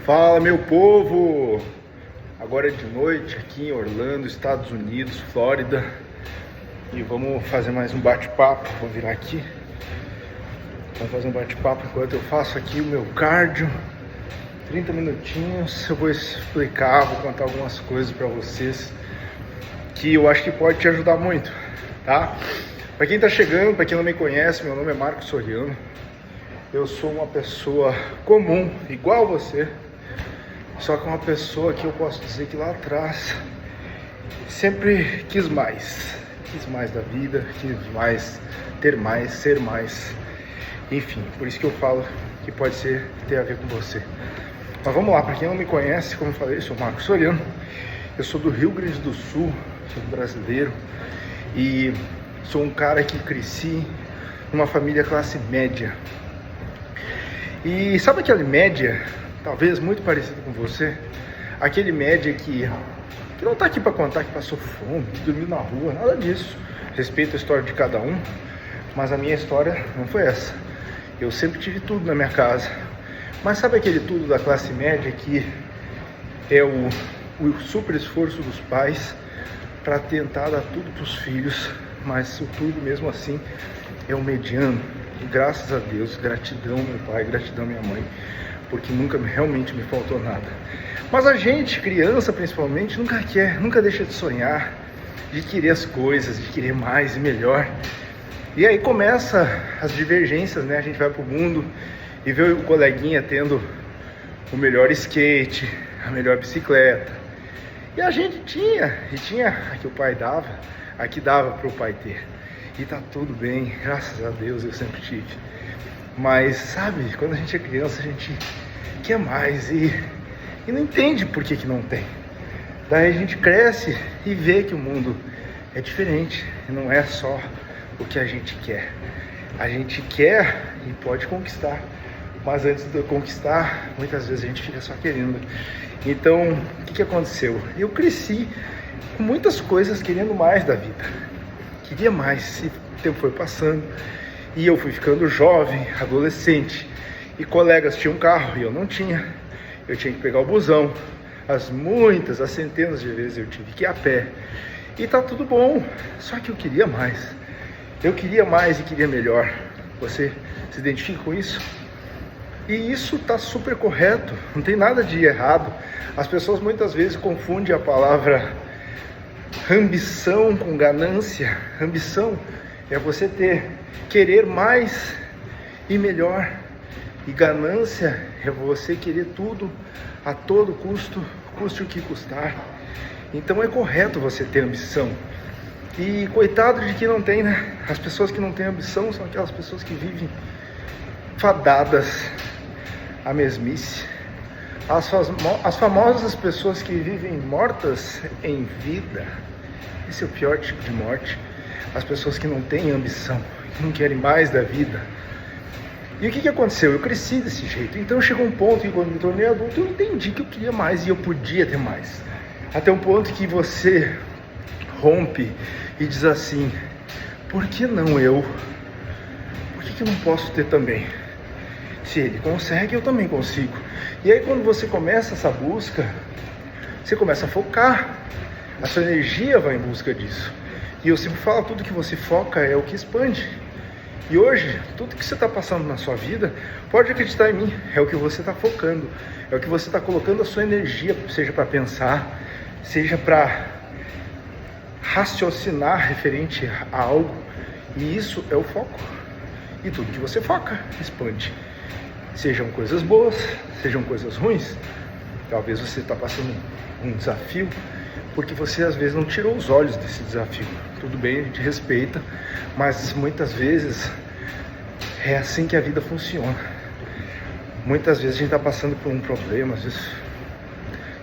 Fala, meu povo! Agora é de noite aqui em Orlando, Estados Unidos, Flórida, e vamos fazer mais um bate-papo. Vou virar aqui. Vamos fazer um bate-papo enquanto eu faço aqui o meu cardio. 30 minutinhos, eu vou explicar, vou contar algumas coisas para vocês que eu acho que pode te ajudar muito, tá? Para quem tá chegando, para quem não me conhece, meu nome é Marcos Soriano. Eu sou uma pessoa comum, igual você, só que uma pessoa que eu posso dizer que lá atrás sempre quis mais da vida, quis mais, ter mais, ser mais, enfim, por isso que eu falo que pode ter a ver com você. Mas vamos lá, para quem não me conhece, como eu falei, eu sou Marcos Soriano, eu sou do Rio Grande do Sul, sou brasileiro e sou um cara que cresci numa família classe média. E sabe aquele média, talvez muito parecido com você, aquele média que não tá aqui para contar que passou fome, que dormiu na rua, nada disso. Respeito a história de cada um, mas a minha história não foi essa. Eu sempre tive tudo na minha casa. Mas sabe aquele tudo da classe média que é o super esforço dos pais para tentar dar tudo para os filhos, mas o tudo mesmo assim é o mediano. E graças a Deus, gratidão meu pai, gratidão minha mãe, porque nunca realmente me faltou nada. Mas a gente, criança principalmente, nunca deixa de sonhar, de querer as coisas, de querer mais e melhor. E aí começa as divergências, né? A gente vai pro mundo e vê o coleguinha tendo o melhor skate, a melhor bicicleta. E a gente tinha a que o pai dava, a que dava pro pai ter. E tá tudo bem, graças a Deus eu sempre tive. Mas sabe, quando a gente é criança, a gente quer mais e não entende por que não tem. Daí a gente cresce e vê que o mundo é diferente. E não é só o que a gente quer. A gente quer e pode conquistar. Mas antes de conquistar, muitas vezes a gente fica só querendo. Então, o que aconteceu? Eu cresci com muitas coisas querendo mais da vida. Queria mais, e o tempo foi passando e eu fui ficando jovem, adolescente, e colegas tinham carro e eu não tinha. Eu tinha que pegar o busão, as centenas de vezes eu tive que ir a pé, e tá tudo bom, só que eu queria mais e queria melhor. Você se identifica com isso? E isso tá super correto, não tem nada de errado. As pessoas muitas vezes confundem a palavra ambição com ganância. Ambição é você querer mais e melhor, e ganância é você querer tudo a todo custo, custe o que custar. Então é correto você ter ambição. E coitado de quem não tem, né? As pessoas que não têm ambição são aquelas pessoas que vivem fadadas à mesmice. As famosas pessoas que vivem mortas em vida. Esse é o pior tipo de morte. As pessoas que não têm ambição, que não querem mais da vida. E o que aconteceu? Eu cresci desse jeito. Então chegou um ponto que quando me tornei adulto eu entendi que eu queria mais e eu podia ter mais. Até um ponto que você rompe e diz assim: por que não eu? Por que eu não posso ter também? Se ele consegue, eu também consigo. E aí quando você começa essa busca, você começa a focar. A sua energia vai em busca disso. E eu sempre falo, tudo que você foca é o que expande. E hoje, tudo que você está passando na sua vida, pode acreditar em mim, é o que você está focando. É o que você está colocando a sua energia, seja para pensar, seja para raciocinar referente a algo. E isso é o foco. E tudo que você foca, expande. Sejam coisas boas, sejam coisas ruins. Talvez você está passando um desafio, porque você às vezes não tirou os olhos desse desafio. Tudo bem, a gente respeita, mas muitas vezes é assim que a vida funciona. Muitas vezes a gente está passando por um problema, às vezes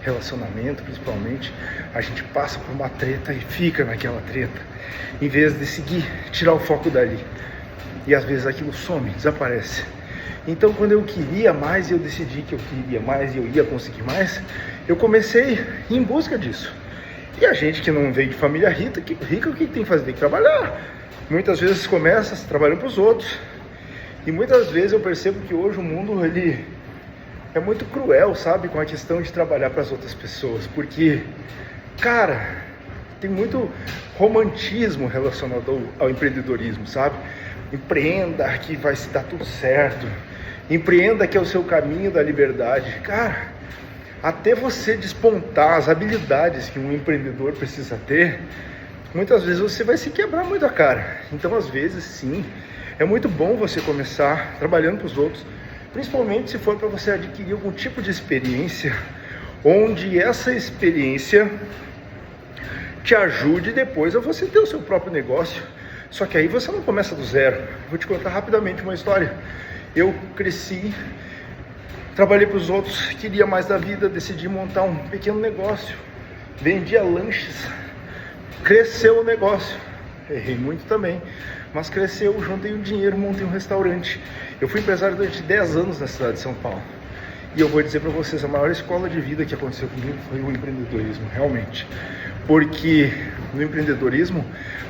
relacionamento principalmente, a gente passa por uma treta e fica naquela treta, em vez de seguir, tirar o foco dali. E às vezes aquilo some, desaparece. Então quando eu queria mais e eu decidi que eu queria mais e eu ia conseguir mais, eu comecei em busca disso. E a gente que não veio de família rica, o que tem que fazer? Tem que trabalhar. Muitas vezes começa trabalhando para os outros. E muitas vezes eu percebo que hoje o mundo, ele é muito cruel, sabe, com a questão de trabalhar para as outras pessoas, porque, cara, tem muito romantismo relacionado ao empreendedorismo, sabe? Empreenda que vai se dar tudo certo, empreenda que é o seu caminho da liberdade. Cara, até você despontar as habilidades que um empreendedor precisa ter, muitas vezes você vai se quebrar muito a cara. Então, às vezes, sim, é muito bom você começar trabalhando para os outros, principalmente se for para você adquirir algum tipo de experiência, onde essa experiência te ajude depois a você ter o seu próprio negócio. Só que aí você não começa do zero. Vou te contar rapidamente uma história. Eu cresci, trabalhei para os outros, queria mais da vida, decidi montar um pequeno negócio, vendia lanches, cresceu o negócio, errei muito também, mas cresceu, juntei o dinheiro, montei um restaurante. Eu fui empresário durante 10 anos na cidade de São Paulo. E eu vou dizer para vocês, a maior escola de vida que aconteceu comigo foi o empreendedorismo, realmente. Porque no empreendedorismo,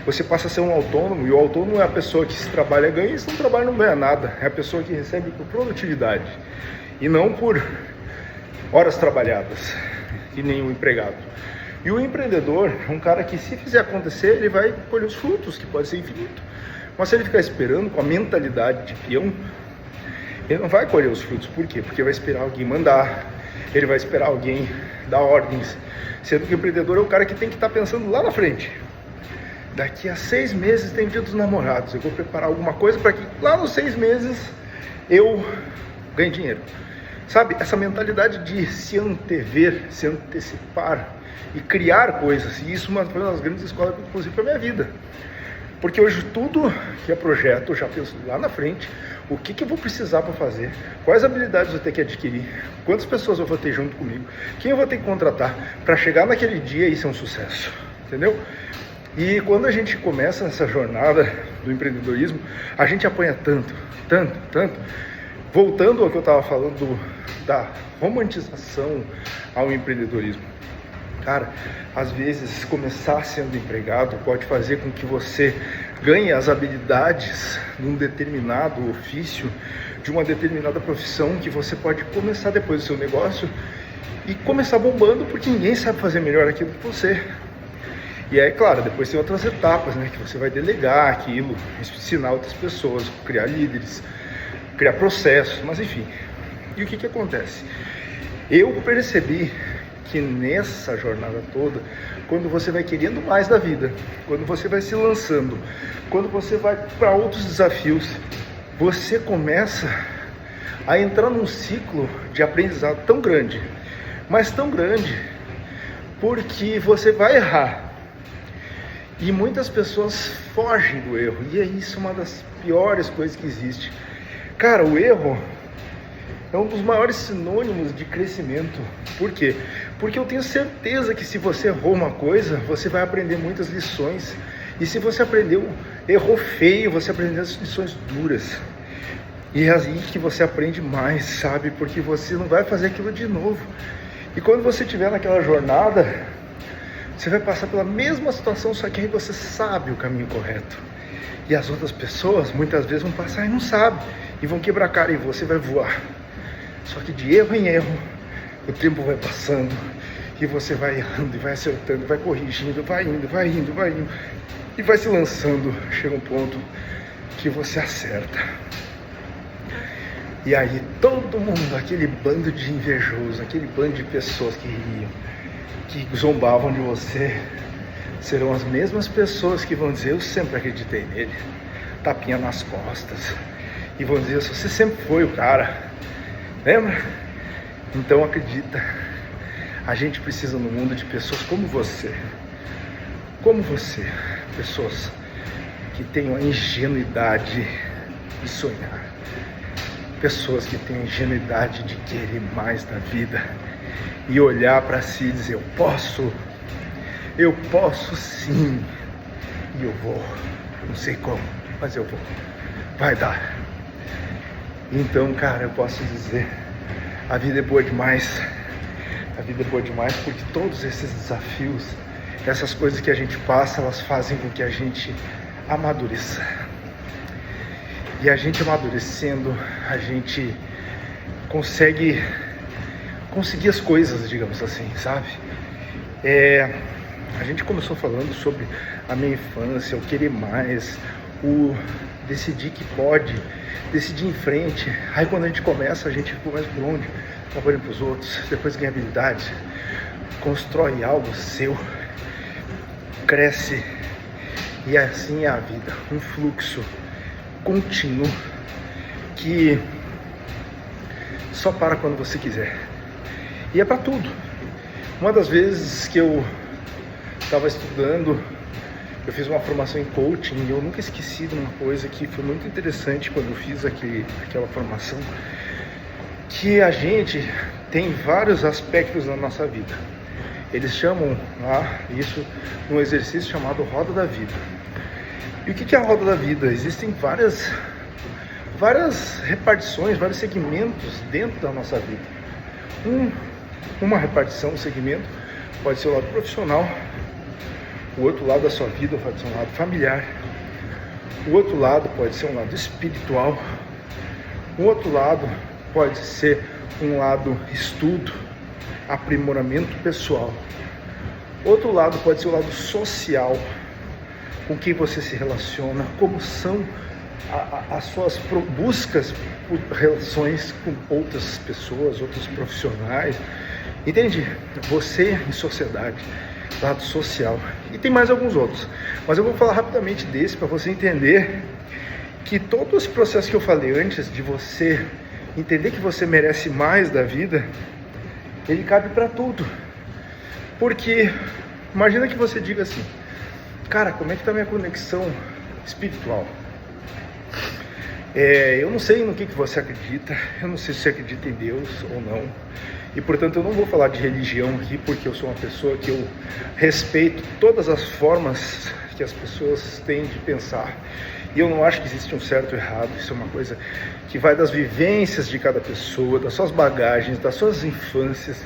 você passa a ser um autônomo, e o autônomo é a pessoa que se trabalha ganha, e se não trabalha não ganha nada. É a pessoa que recebe por produtividade, e não por horas trabalhadas, que nem o empregado. E o empreendedor é um cara que, se fizer acontecer, ele vai colher os frutos, que pode ser infinito. Mas se ele ficar esperando com a mentalidade de peão, ele não vai colher os frutos. Por quê? Porque vai esperar alguém mandar, ele vai esperar alguém dar ordens, sendo que o empreendedor é o cara que tem que estar pensando lá na frente. Daqui a 6 meses tem Dia dos Namorados, eu vou preparar alguma coisa para que lá nos 6 meses eu ganhe dinheiro. Sabe, essa mentalidade de se antever, se antecipar e criar coisas, e isso foi uma das grandes escolas que eu inclusive para a minha vida. Porque hoje tudo que é projeto, eu já penso lá na frente, o que eu vou precisar para fazer, quais habilidades eu vou ter que adquirir, quantas pessoas eu vou ter junto comigo, quem eu vou ter que contratar para chegar naquele dia e ser um sucesso, entendeu? E quando a gente começa nessa jornada do empreendedorismo, a gente apanha tanto. Voltando ao que eu estava falando da romantização ao empreendedorismo. Cara, às vezes começar sendo empregado pode fazer com que você ganhe as habilidades de um determinado ofício, de uma determinada profissão, que você pode começar depois do seu negócio e começar bombando, porque ninguém sabe fazer melhor aquilo que você. E aí, claro, depois tem outras etapas, né, que você vai delegar aquilo, ensinar outras pessoas, criar líderes, criar processos, mas enfim. E o que acontece? Eu percebi que nessa jornada toda, quando você vai querendo mais da vida, quando você vai se lançando, quando você vai para outros desafios, você começa a entrar num ciclo de aprendizado tão grande, mas tão grande, porque você vai errar. E muitas pessoas fogem do erro, e é isso uma das piores coisas que existe. Cara, o erro é um dos maiores sinônimos de crescimento. Por quê? Porque eu tenho certeza que se você errou uma coisa, você vai aprender muitas lições. E se você errou feio, você aprendeu as lições duras. E é aí que você aprende mais, sabe? Porque você não vai fazer aquilo de novo. E quando você estiver naquela jornada, você vai passar pela mesma situação, só que aí você sabe o caminho correto. E as outras pessoas, muitas vezes, vão passar e não sabem. E vão quebrar a cara e você vai voar. Só que de erro em erro, o tempo vai passando e você vai errando e vai acertando, vai corrigindo, vai indo e vai se lançando. Chega um ponto que você acerta. E aí todo mundo, aquele bando de invejosos, aquele bando de pessoas que riam, que zombavam de você, serão as mesmas pessoas que vão dizer: eu sempre acreditei nele, tapinha nas costas, e vão dizer: você sempre foi o cara. Lembra? Então acredita, a gente precisa no mundo de pessoas como você, pessoas que tenham a ingenuidade de sonhar, pessoas que tenham a ingenuidade de querer mais da vida e olhar para si e dizer: eu posso sim, e eu vou, não sei como, mas eu vou, vai dar. Então, cara, eu posso dizer, a vida é boa demais. A vida é boa demais porque todos esses desafios, essas coisas que a gente passa, elas fazem com que a gente amadureça. E a gente amadurecendo, a gente consegue conseguir as coisas, digamos assim, sabe? A gente começou falando sobre a minha infância, o querer mais, o decidir que pode, decidir em frente. Aí quando a gente começa começa por onde? Trabalhando para os outros, depois ganha habilidade, constrói algo seu, cresce, e assim é a vida, um fluxo contínuo que só para quando você quiser. E é para tudo. Uma das vezes que eu estava estudando, eu fiz uma formação em coaching e eu nunca esqueci de uma coisa que foi muito interessante quando eu fiz aquela formação, que a gente tem vários aspectos na nossa vida. Eles chamam lá isso num exercício chamado Roda da Vida. E o que é a Roda da Vida? Existem várias repartições, vários segmentos dentro da nossa vida. Uma repartição, um segmento, pode ser o lado profissional, o outro lado da sua vida pode ser um lado familiar, o outro lado pode ser um lado espiritual, o outro lado pode ser um lado estudo, aprimoramento pessoal, outro lado pode ser o lado social, com quem você se relaciona, como são as suas buscas por relações com outras pessoas, outros profissionais, entende? Você em sociedade, lado social, e tem mais alguns outros, mas eu vou falar rapidamente desse para você entender que todo esse processo que eu falei antes, de você entender que você merece mais da vida, ele cabe para tudo. Porque imagina que você diga assim: cara, como é que está minha conexão espiritual? Eu não sei no que você acredita, eu não sei se você acredita em Deus ou não, e portanto eu não vou falar de religião aqui, porque eu sou uma pessoa que eu respeito todas as formas que as pessoas têm de pensar, e eu não acho que existe um certo ou errado. Isso é uma coisa que vai das vivências de cada pessoa, das suas bagagens, das suas infâncias,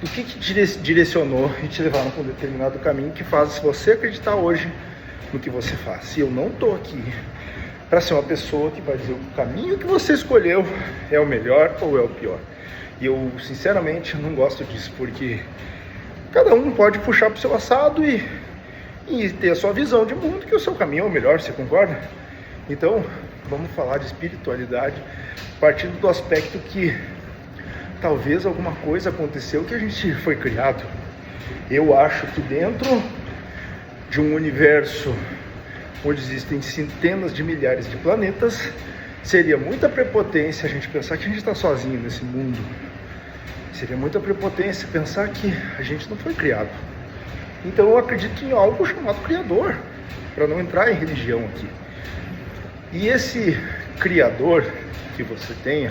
do que te direcionou e te levaram para um determinado caminho que faz você acreditar hoje no que você faz. E eu não estou aqui para ser uma pessoa que vai dizer o caminho que você escolheu é o melhor ou é o pior. E eu, sinceramente, não gosto disso, porque cada um pode puxar para o seu assado e ter a sua visão de mundo, que o seu caminho é o melhor, você concorda? Então, vamos falar de espiritualidade partindo do aspecto que talvez alguma coisa aconteceu que a gente foi criado. Eu acho que dentro de um universo onde existem centenas de milhares de planetas, seria muita prepotência a gente pensar que a gente está sozinho nesse mundo. Seria muita prepotência pensar que a gente não foi criado. Então eu acredito em algo chamado Criador, para não entrar em religião aqui. E esse Criador que você tenha,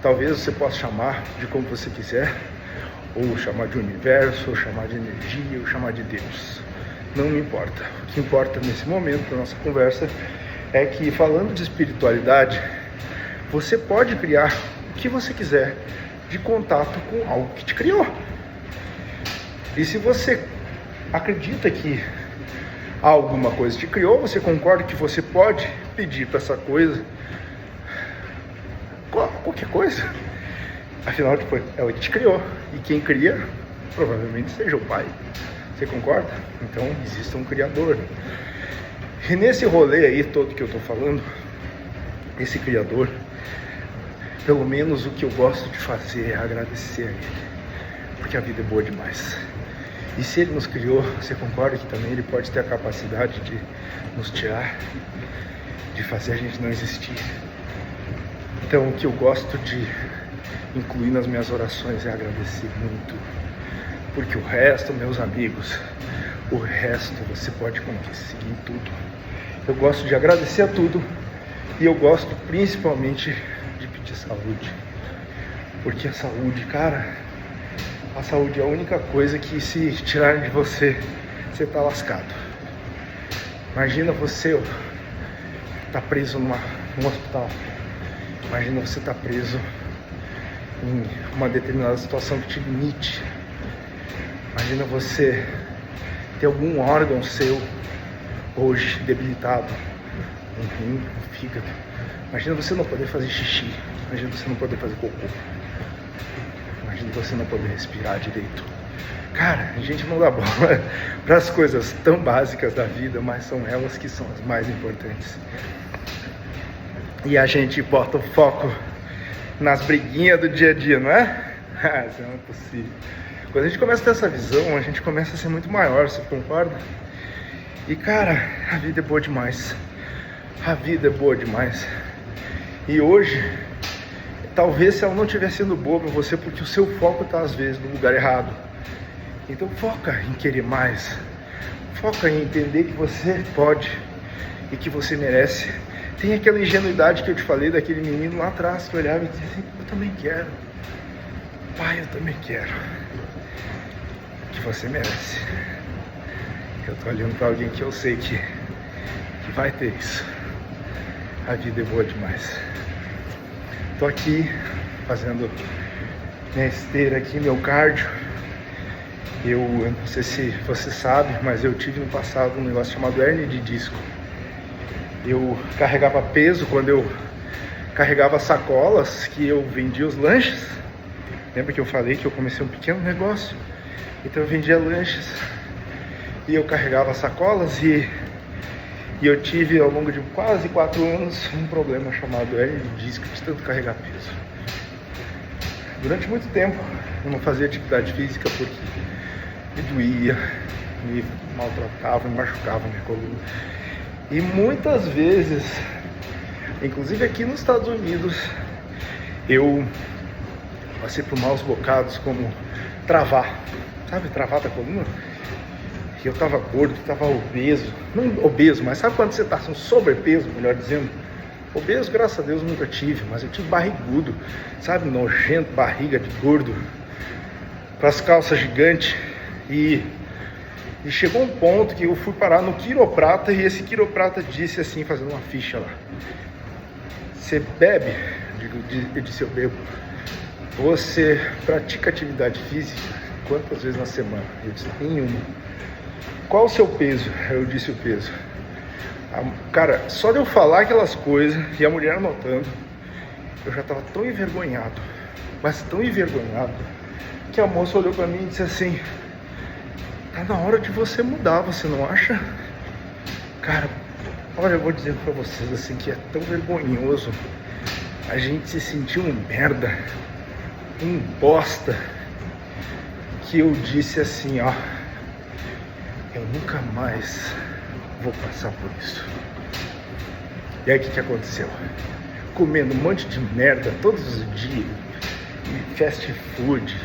talvez você possa chamar de como você quiser, ou chamar de universo, ou chamar de energia, ou chamar de Deus. Não me importa. O que importa nesse momento da nossa conversa é que, falando de espiritualidade, você pode criar o que você quiser de contato com algo que te criou. E se você acredita que alguma coisa te criou, você concorda que você pode pedir para essa coisa qualquer coisa? Afinal, é o que te criou. E quem cria, provavelmente seja o Pai. Você concorda? Então, existe um Criador. E nesse rolê aí todo que eu tô falando, esse Criador, pelo menos o que eu gosto de fazer é agradecer a Ele, porque a vida é boa demais. E se Ele nos criou, você concorda que também Ele pode ter a capacidade de nos tirar, de fazer a gente não existir? Então, o que eu gosto de incluir nas minhas orações é agradecer muito. Porque o resto, meus amigos, o resto você pode conseguir em tudo. Eu gosto de agradecer a tudo, e eu gosto principalmente de pedir saúde. Porque a saúde, cara, a saúde é a única coisa que, se tirarem de você, você tá lascado. Imagina você tá preso num hospital. Imagina você tá preso em uma determinada situação que te limite. Imagina você ter algum órgão seu hoje debilitado, um rim, um fígado. Imagina você não poder fazer xixi. Imagina você não poder fazer cocô. Imagina você não poder respirar direito. Cara, a gente não dá bola para as coisas tão básicas da vida, mas são elas que são as mais importantes. E a gente bota o foco nas briguinhas do dia a dia, não é? Isso não é possível. Quando a gente começa a ter essa visão, a gente começa a ser muito maior, você concorda? E cara, a vida é boa demais. A vida é boa demais. E hoje, talvez se ela não estiver sendo boa para você, porque o seu foco está às vezes no lugar errado. Então foca em querer mais. Foca em entender que você pode e que você merece. Tem aquela ingenuidade que eu te falei daquele menino lá atrás que olhava e dizia assim, eu também quero. Pai, eu também quero. Que você merece. Eu tô olhando para alguém que eu sei que vai ter isso. A vida é boa demais. Tô aqui fazendo minha esteira aqui, meu cardio. Eu não sei se você sabe, mas eu tive no passado um negócio chamado hérnia de disco. Eu carregava peso quando eu carregava sacolas, que eu vendia os lanches. Lembra que eu falei que eu comecei um pequeno negócio? Então eu vendia lanches e eu carregava sacolas e eu tive ao longo de quase 4 anos um problema chamado hérnia de disco de tanto carregar peso. Durante muito tempo eu não fazia atividade física porque me doía, me maltratava, me machucava minha coluna. E muitas vezes, inclusive aqui nos Estados Unidos, eu passei por maus bocados como travar, sabe, travar da coluna? E eu tava gordo, tava obeso, não obeso, mas sabe quando você tá com sobrepeso, melhor dizendo? Obeso, graças a Deus, eu nunca tive, mas eu tive barrigudo, sabe, nojento, barriga de gordo, com as calças gigantes. E chegou um ponto que eu fui parar no quiroprata e esse quiroprata disse assim, fazendo uma ficha lá: você bebe? Eu disse, eu bebo. Você pratica atividade física quantas vezes na semana? Eu disse, nenhuma. Qual o seu peso? Eu disse o peso. Cara, só de eu falar aquelas coisas e a mulher anotando, eu já estava tão envergonhado, mas tão envergonhado, que a moça olhou para mim e disse assim, tá na hora de você mudar, você não acha? Cara, olha, eu vou dizer pra vocês assim que é tão vergonhoso a gente se sentir um merda, um bosta, que eu disse assim, ó, eu nunca mais vou passar por isso. E aí o que aconteceu? Comendo um monte de merda todos os dias, fast food,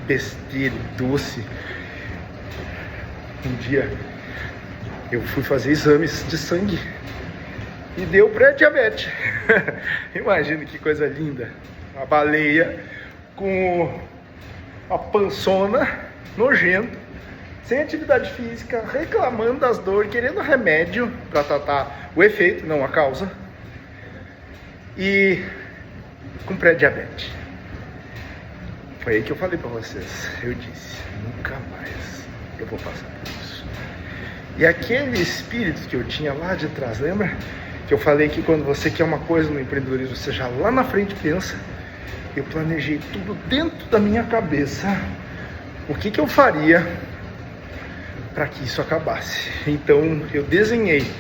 besteira, doce. Um dia eu fui fazer exames de sangue e deu pré-diabetes. Imagina que coisa linda. Uma baleia com a pançona nojento, sem atividade física, reclamando das dores, querendo remédio para tratar o efeito, não a causa, e com pré-diabetes. Foi aí que eu falei para vocês. Eu disse, nunca mais eu vou passar por isso. E aquele espírito que eu tinha lá de trás, lembra? Que eu falei que quando você quer uma coisa no empreendedorismo, você já lá na frente pensa. Eu planejei tudo dentro da minha cabeça. O que eu faria para que isso acabasse. Então eu desenhei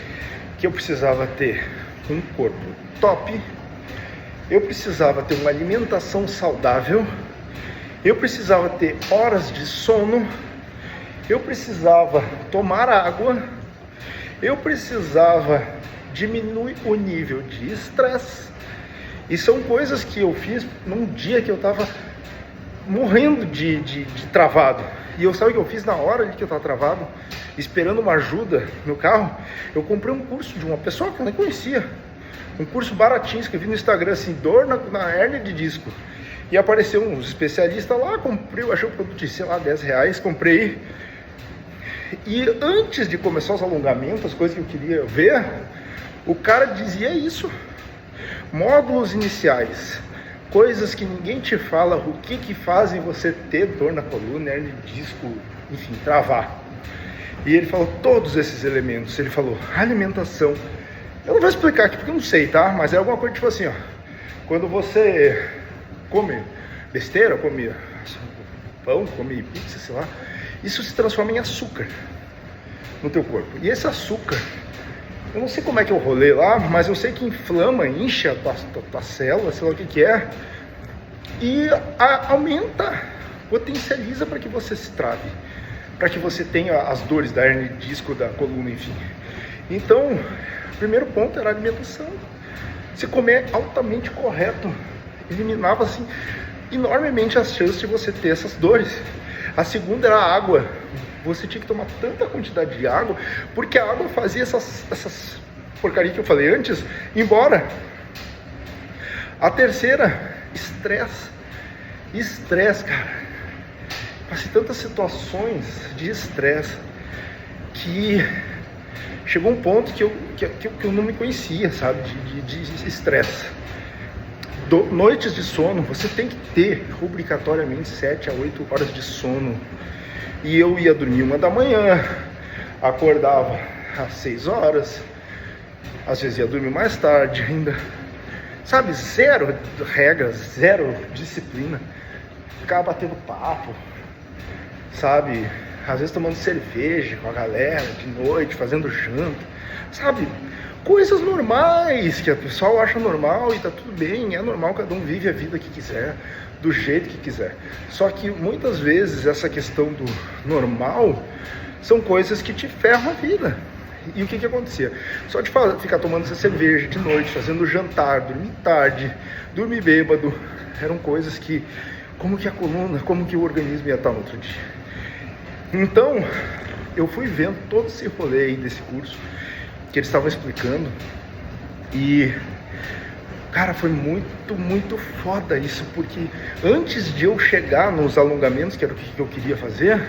que eu precisava ter um corpo top, eu precisava ter uma alimentação saudável, eu precisava ter horas de sono, eu precisava tomar água, eu precisava diminuir o nível de estresse. E são coisas que eu fiz num dia que eu estava morrendo de travado. E eu sabe o que eu fiz na hora que eu estava travado? Esperando uma ajuda no carro, eu comprei um curso de uma pessoa que eu nem conhecia. Um curso baratinho, escrevi no Instagram assim, dor na hérnia de disco. E apareceu uns especialistas lá, comprei, eu achei o produto de, sei lá, R$10, comprei. E antes de começar os alongamentos, as coisas que eu queria ver, o cara dizia isso. Módulos iniciais, coisas que ninguém te fala, o que fazem você ter dor na coluna, hérnia de disco, enfim, travar. E ele falou todos esses elementos. Ele falou alimentação. Eu não vou explicar aqui porque eu não sei, tá? Mas é alguma coisa tipo assim, ó. Quando você come besteira, come pão, come pizza, sei lá, isso se transforma em açúcar no teu corpo. E esse açúcar, eu não sei como é que é o rolê lá, mas eu sei que inflama, incha a tua célula, sei lá o que é, e aumenta, potencializa para que você se trave, para que você tenha as dores da hernia de disco, da coluna, enfim. Então, o primeiro ponto era a alimentação. Se comer altamente correto, eliminava assim enormemente as chances de você ter essas dores. A segunda era a água. Você tinha que tomar tanta quantidade de água, porque a água fazia essas porcaria que eu falei antes embora. A terceira, estresse. Estresse, cara. Passei tantas situações de estresse que chegou um ponto que eu não me conhecia, sabe, de estresse. Noites de sono, você tem que ter obrigatoriamente 7 a 8 horas de sono. E eu ia dormir 1 da manhã, acordava às 6 horas, às vezes ia dormir mais tarde ainda. Sabe, zero regras, zero disciplina. Ficava batendo papo, sabe, às vezes tomando cerveja com a galera de noite, fazendo janta, sabe, coisas normais que o pessoal acha normal e tá tudo bem, é normal, cada um vive a vida que quiser, do jeito que quiser. Só que muitas vezes essa questão do normal são coisas que te ferram a vida. E o que acontecia? Só de ficar tomando essa cerveja de noite, fazendo jantar, dormir tarde, dormir bêbado, eram coisas que, como que a coluna, como que o organismo ia estar no outro dia. Então, eu fui vendo todo esse rolê aí desse curso que eles estavam explicando e, cara, foi muito foda isso, porque antes de eu chegar nos alongamentos, que era o que eu queria fazer,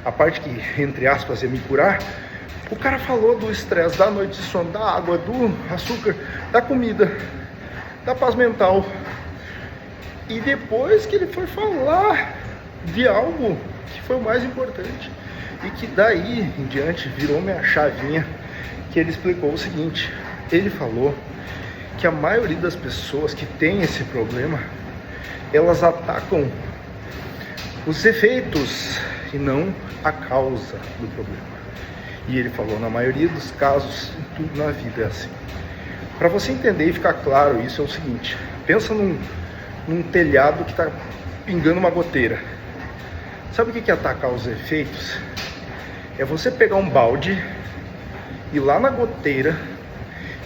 a parte que, entre aspas, ia me curar, o cara falou do estresse, da noite de sono, da água, do açúcar, da comida, da paz mental. E depois que ele foi falar de algo que foi o mais importante e que daí em diante virou minha chavinha, que ele explicou o seguinte: ele falou que a maioria das pessoas que tem esse problema, elas atacam os efeitos e não a causa do problema. E ele falou, na maioria dos casos, em tudo na vida é assim. Para você entender e ficar claro isso, é o seguinte: pensa num telhado que está pingando uma goteira. Sabe o que é atacar os efeitos? É você pegar um balde, ir lá na goteira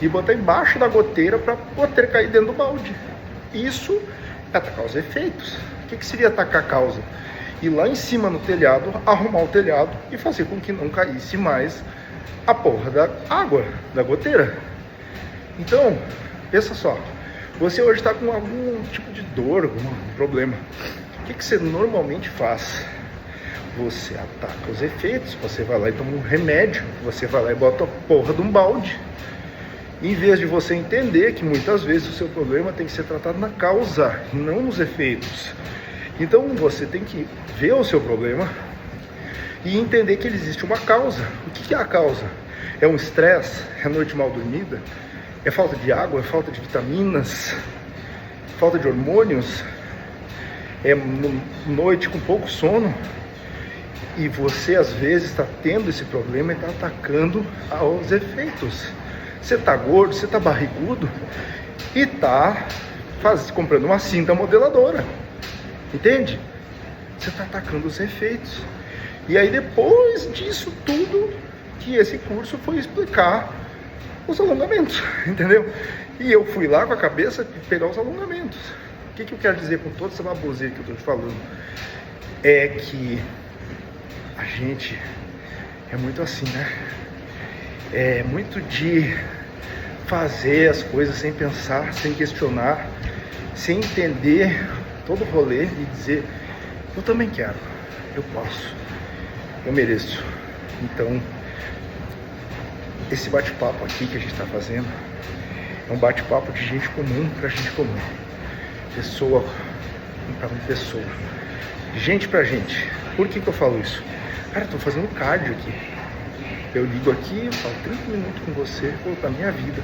e botar embaixo da goteira para a goteira cair dentro do balde. Isso é atacar os efeitos. O que seria atacar a causa? Ir lá em cima no telhado, arrumar o telhado e fazer com que não caísse mais a porra da água, da goteira. Então, pensa só, você hoje está com algum tipo de dor, algum problema. O que você normalmente faz? Você ataca os efeitos, você vai lá e toma um remédio, você vai lá e bota a porra de um balde. Em vez de você entender que muitas vezes o seu problema tem que ser tratado na causa e não nos efeitos. Então você tem que ver o seu problema e entender que existe uma causa. O que é a causa? É um estresse? É noite mal dormida? É falta de água? É falta de vitaminas? Falta de hormônios? É noite com pouco sono? E você às vezes está tendo esse problema e está atacando aos efeitos. Você está gordo, você está barrigudo e está comprando uma cinta modeladora. Entende? Você está atacando os efeitos. E aí depois disso tudo, que esse curso foi explicar os alongamentos, entendeu? E eu fui lá com a cabeça de pegar os alongamentos. O que eu quero dizer com toda essa baboseira que eu estou te falando? É que a gente é muito assim, né? É muito de fazer as coisas sem pensar, sem questionar, sem entender todo o rolê e dizer, eu também quero, eu posso, eu mereço. Então, esse bate-papo aqui que a gente está fazendo é um bate-papo de gente comum para gente comum, pessoa para pessoa, gente para gente. Por que eu falo isso? Cara, eu tô fazendo cardio aqui. Eu ligo aqui, eu falo 30 minutos com você, conto a minha vida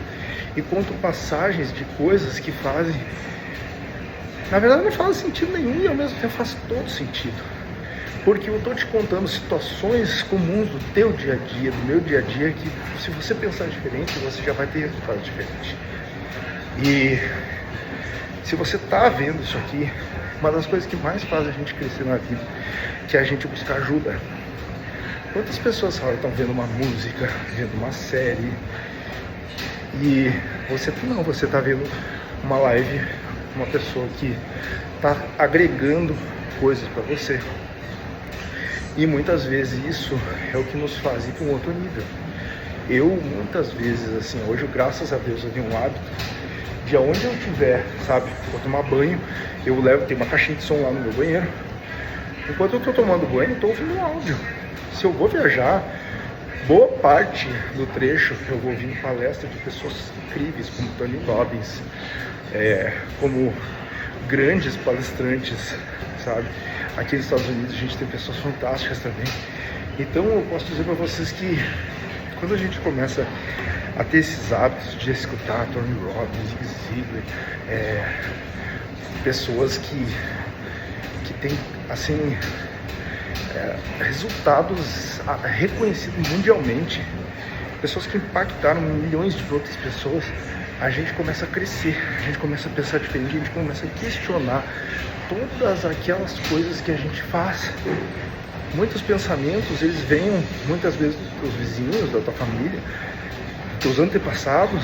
e conto passagens de coisas que fazem Na verdade não faz sentido nenhum e ao mesmo tempo faz todo sentido. Porque eu estou te contando situações comuns do teu dia a dia, do meu dia a dia, que se você pensar diferente, você já vai ter resultados diferentes. E se você está vendo isso aqui, uma das coisas que mais faz a gente crescer na vida, que é a gente buscar ajuda. Quantas pessoas estão vendo uma música, vendo uma série, e você não, você está vendo uma live, uma pessoa que está agregando coisas para você. E muitas vezes isso é o que nos faz ir para um outro nível. Eu, muitas vezes, assim, hoje, graças a Deus, eu tenho um hábito de aonde eu estiver, sabe, vou tomar banho, eu levo, tem uma caixinha de som lá no meu banheiro. Enquanto eu estou tomando banho, eu estou ouvindo um áudio. Se eu vou viajar, boa parte do trecho eu vou ouvir em palestra de pessoas incríveis, como Tony Robbins, como grandes palestrantes, sabe? Aqui nos Estados Unidos a gente tem pessoas fantásticas também. Então eu posso dizer para vocês que quando a gente começa a ter esses hábitos de escutar Tony Robbins, Zig Ziglar, pessoas que têm assim resultados reconhecidos mundialmente, pessoas que impactaram milhões de outras pessoas, a gente começa a crescer, a gente começa a pensar diferente, a gente começa a questionar todas aquelas coisas que a gente faz. Muitos pensamentos, eles vêm muitas vezes dos vizinhos, da tua família, dos antepassados,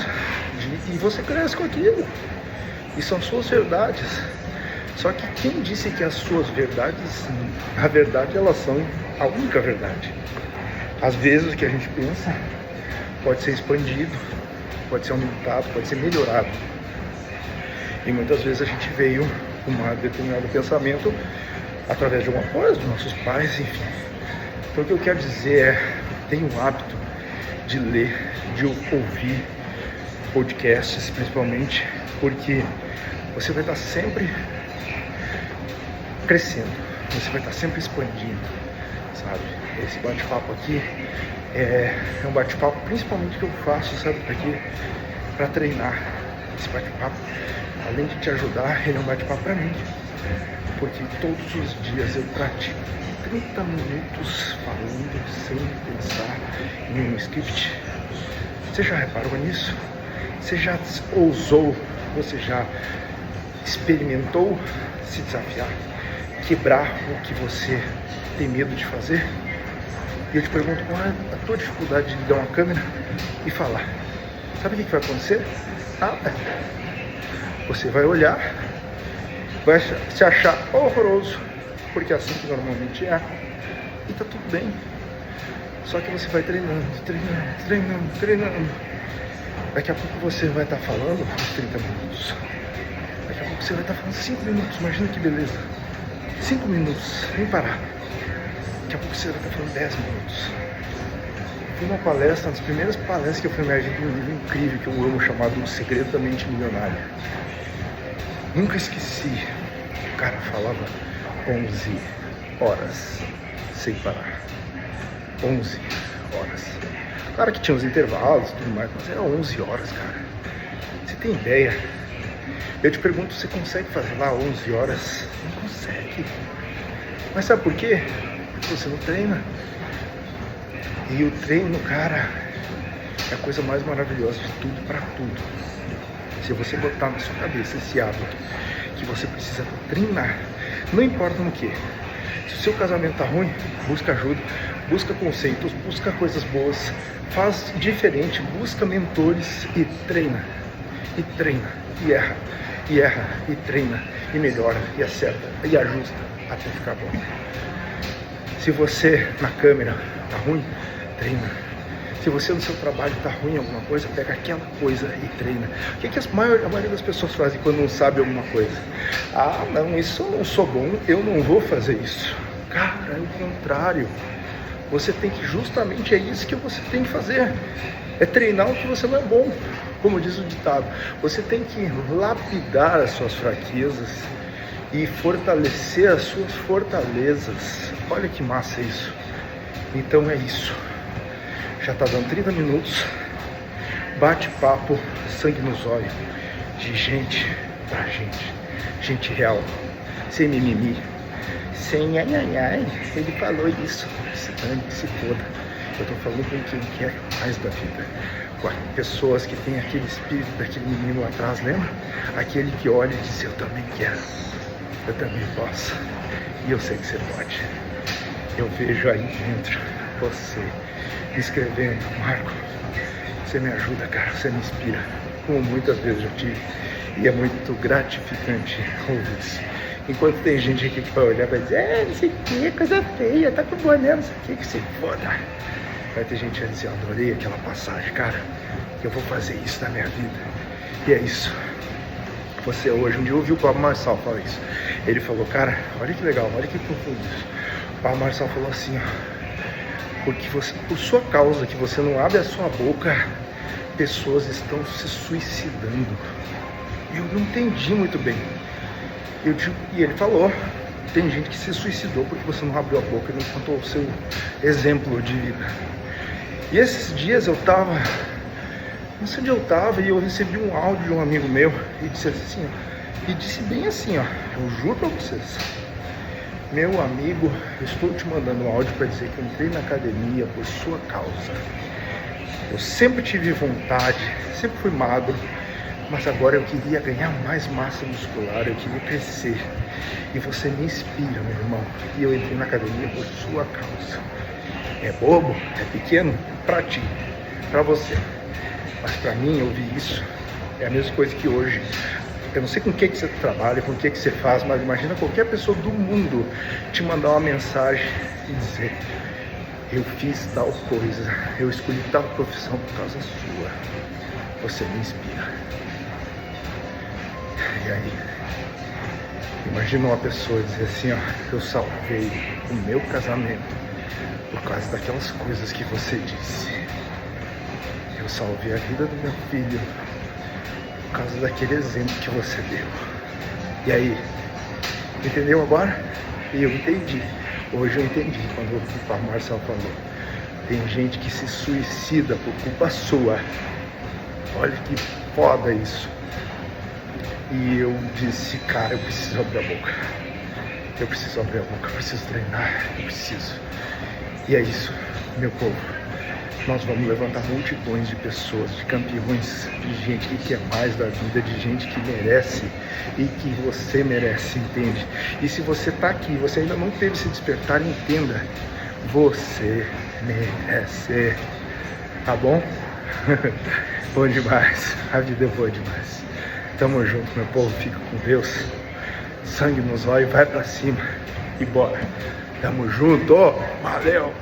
e você cresce com aquilo. E são suas verdades. Só que quem disse que as suas verdades, na verdade, elas são a única verdade? Às vezes o que a gente pensa pode ser expandido, pode ser aumentado, pode ser melhorado. E muitas vezes a gente veio com um determinado pensamento através de alguma coisa, dos nossos pais, enfim. Então o que eu quero dizer é, tenha o hábito de ler, de ouvir podcasts, principalmente, porque você vai estar sempre crescendo, você vai estar sempre expandindo, sabe? Esse bate-papo aqui é um bate-papo principalmente que eu faço, sabe, aqui para treinar. Esse bate-papo, além de te ajudar, ele é um bate-papo para mim, porque todos os dias eu pratico 30 minutos falando sem pensar em um script. Você já reparou nisso? Você já ousou, você já experimentou se desafiar, quebrar o que você tem medo de fazer? E eu te pergunto, qual é a tua dificuldade de ligar uma câmera e falar? Sabe o que vai acontecer? Nada. Você vai olhar, vai se achar horroroso, porque é assim que normalmente é, e tá tudo bem. Só que você vai treinando. Daqui a pouco você vai estar falando uns 30 minutos. Daqui a pouco você vai estar falando 5 minutos, imagina que beleza. 5 minutos, sem parar. Daqui a pouco você vai estar falando 10 minutos. Fui numa palestra, uma das primeiras palestras que eu fui emergir de um livro incrível que eu amo, chamado O Segredo da Mente Milionária. Nunca esqueci. O cara falava 11 horas sem parar. 11 horas. Claro que tinha os intervalos e tudo mais, mas era 11 horas, cara. Você tem ideia? Eu te pergunto, você consegue fazer lá 11 horas? Não consegue. Mas sabe por quê? Porque você não treina. E o treino, cara, é a coisa mais maravilhosa de tudo para tudo. Se você botar na sua cabeça esse hábito que você precisa treinar, não importa no que. Se o seu casamento tá ruim, busca ajuda, busca conceitos, busca coisas boas, faz diferente, busca mentores e treina, e erra, e treina, e melhora, e acerta, e ajusta até ficar bom. Se você na câmera tá ruim, treina. Se você no seu trabalho tá ruim em alguma coisa, pega aquela coisa e treina. O que a maioria das pessoas fazem quando não sabe alguma coisa? Ah, não, isso eu não sou bom, eu não vou fazer isso. Cara, é o contrário. Você tem que, justamente é isso que você tem que fazer. É treinar o que você não é bom. Como diz o ditado, você tem que lapidar as suas fraquezas e fortalecer as suas fortalezas. Olha que massa isso. Então é isso. Já tá dando 30 minutos. Bate-papo, sangue nos olhos. De gente pra gente. Gente real, sem mimimi, sem ai ai ai, ele falou isso, se dane, se foda. Eu tô falando com quem quer mais da vida, com pessoas que tem aquele espírito daquele menino lá atrás, lembra? Aquele que olha e diz, eu também quero, eu também posso, e eu sei que você pode. Eu vejo aí dentro você me escrevendo, Marco, você me ajuda, cara, você me inspira, como muitas vezes eu tive, e é muito gratificante ouvir isso. Enquanto tem gente aqui que vai olhar e vai dizer, não sei o que, coisa feia, tá com boné, não sei o que se foda. Vai ter gente que vai dizer, eu adorei aquela passagem, cara, eu vou fazer isso na minha vida. E é isso. Você hoje, um dia eu ouvi o Pablo Marçal falar isso. Ele falou, cara, olha que legal, olha que profundo isso. O Pablo Marçal falou assim, ó, porque você, por sua causa, que você não abre a sua boca, pessoas estão se suicidando. Eu não entendi muito bem. E ele falou, tem gente que se suicidou porque você não abriu a boca e não contou o seu exemplo de vida. E esses dias eu tava, não sei onde eu tava, e eu recebi um áudio de um amigo meu e disse assim, ó, e disse bem assim, ó, eu juro pra vocês, meu amigo, eu estou te mandando um áudio para dizer que eu entrei na academia por sua causa. Eu sempre tive vontade, sempre fui magro, mas agora eu queria ganhar mais massa muscular, eu queria crescer. E você me inspira, meu irmão. E eu entrei na academia por sua causa. É bobo? É pequeno? Pra ti, pra você. Mas pra mim, eu vi isso. É a mesma coisa que hoje. Eu não sei com o que você trabalha, com o que você faz, mas imagina qualquer pessoa do mundo te mandar uma mensagem e dizer, eu fiz tal coisa, eu escolhi tal profissão por causa sua. Você me inspira. E aí, imagina uma pessoa dizer assim, ó, eu salvei o meu casamento por causa daquelas coisas que você disse. Eu salvei a vida do meu filho por causa daquele exemplo que você deu. E aí, entendeu agora? E eu entendi. Hoje eu entendi quando o Marcelo falou. Tem gente que se suicida por culpa sua. Olha que foda isso. E eu disse, cara, eu preciso abrir a boca. Eu preciso abrir a boca, eu preciso treinar, eu preciso. E é isso, meu povo. Nós vamos levantar multidões de pessoas, de campeões, de gente que quer mais da vida, de gente que merece e que você merece, entende? E se você tá aqui, você ainda não teve esse despertar, entenda, você merece, tá bom? Bom demais, a vida é boa demais. Tamo junto, meu povo, fica com Deus, sangue nos olhos, vai pra cima e bora. Tamo junto, valeu!